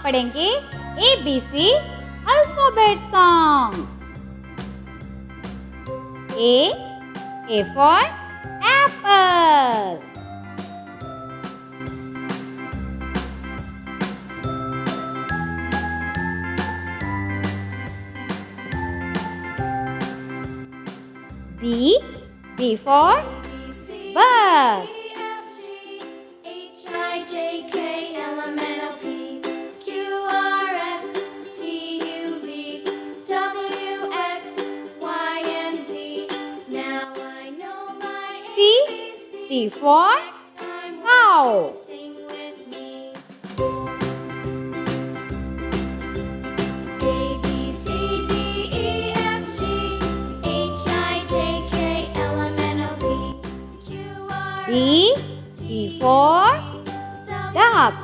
पढ़ेंगे ABC alphabet song. A for apple. B for bus. C for cow. D for duck.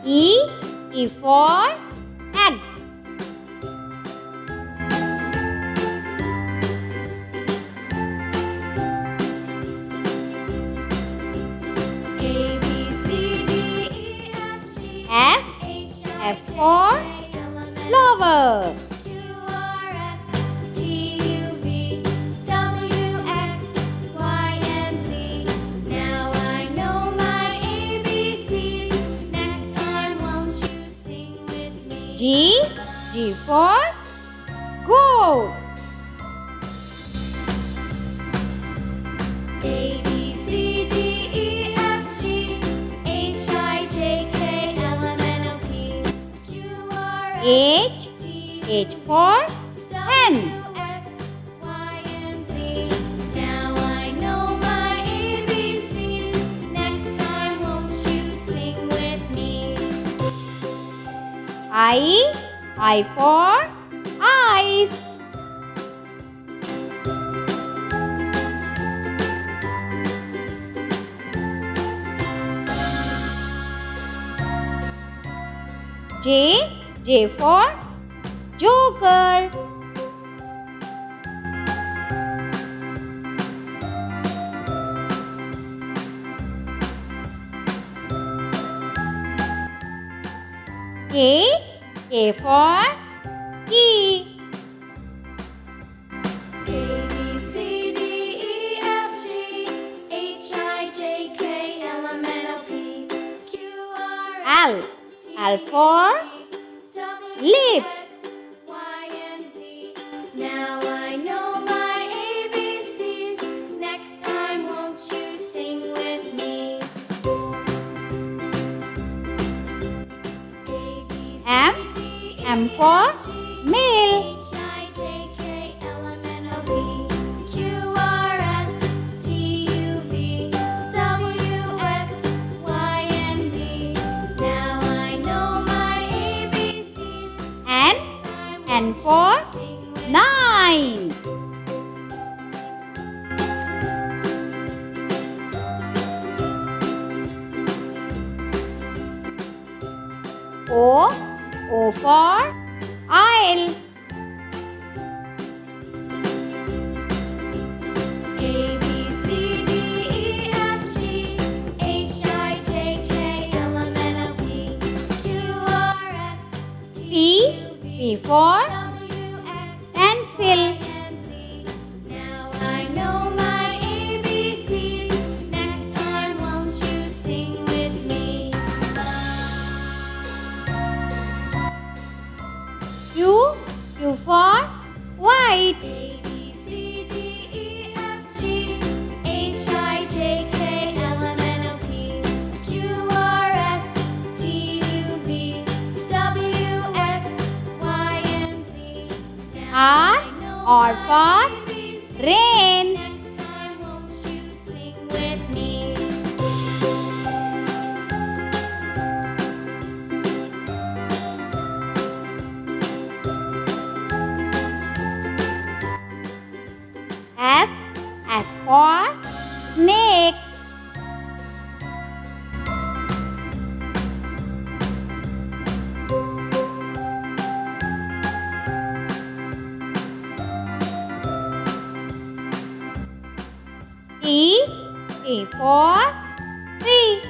E for egg. F for flower. G for goat. H for hen. I for eyes. J for joker. K for key. L for lip. Now I know my ABCs. Next time, won't you sing with me? M for mail. N for nine. O for oil. P for pencil. Now I know my ABCs. Next time, won't you sing with me? Q for white. A for tree.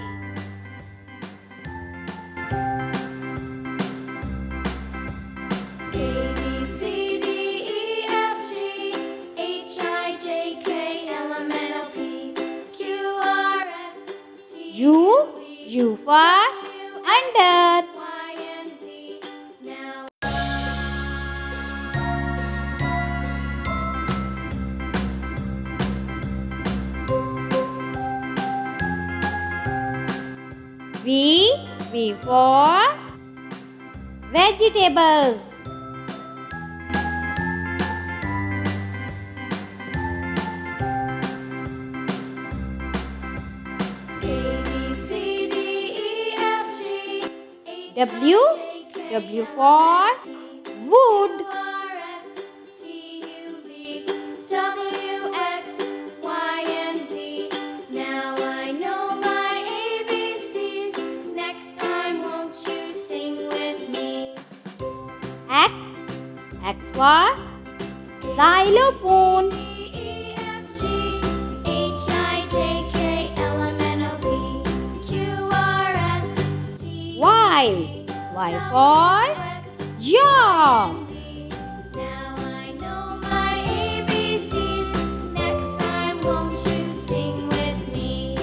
A, B, C, D, E, F, G, H, I, J, K, L, M, N, O, P, Q, R, S, T, U for under. Y, and Z. Now V for vegetables. A, B, C, D, E, F, G, H, W I, J, K, W for wood. R, S, T, U, V, W, X, Y, and Z. Now I know my ABCs. Next time, won't you sing with me? X for xylophone. D, E, F, G, H, I, J, K, L, M, N, O, P, Q, R, S, T, U, Y for X, jaw. Now I know my ABCs. Next time, won't you sing with me?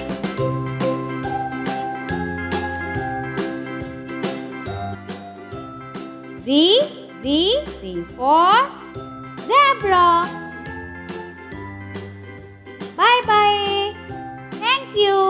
Z for zebra. Bye bye. Thank you.